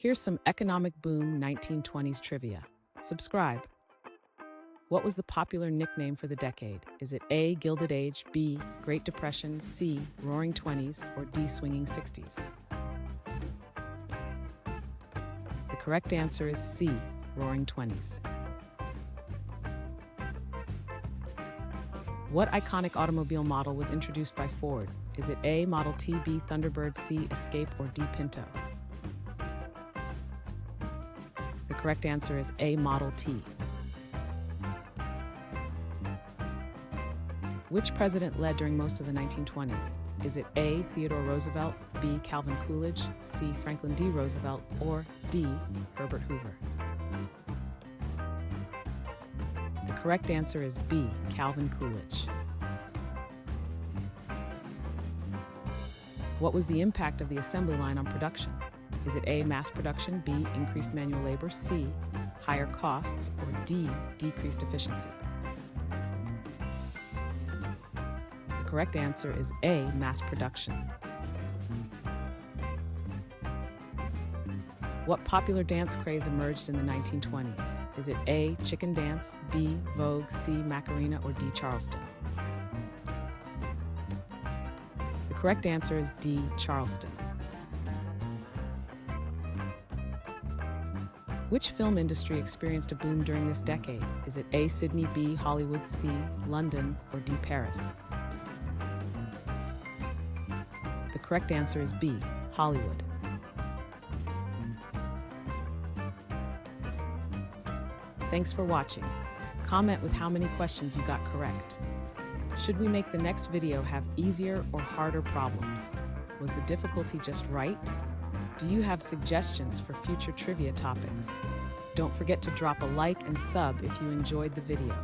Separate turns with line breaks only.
Here's some economic boom 1920s trivia. Subscribe. What was the popular nickname for the decade? Is it A, Gilded Age, B, Great Depression, C, Roaring Twenties, or D, Swinging Sixties? The correct answer is C, Roaring Twenties. What iconic automobile model was introduced by Ford? Is it A, Model T, B, Thunderbird, C, Escape, or D, Pinto? The correct answer is A, Model T. Which president led during most of the 1920s? Is it A, Theodore Roosevelt, B, Calvin Coolidge, C, Franklin D. Roosevelt, or D, Herbert Hoover? The correct answer is B, Calvin Coolidge. What was the impact of the assembly line on production? Is it A, mass production, B, increased manual labor, C, higher costs, or D, decreased efficiency? The correct answer is A, mass production. What popular dance craze emerged in the 1920s? Is it A, chicken dance, B, Vogue, C, Macarena, or D, Charleston? The correct answer is D, Charleston. Which film industry experienced a boom during this decade? Is it A, Sydney, B, Hollywood, C, London, or D, Paris? The correct answer is B, Hollywood. Thanks for watching. Comment with how many questions you got correct. Should we make the next video have easier or harder problems? Was the difficulty just right? Do you have suggestions for future trivia topics? Don't forget to drop a like and sub if you enjoyed the video.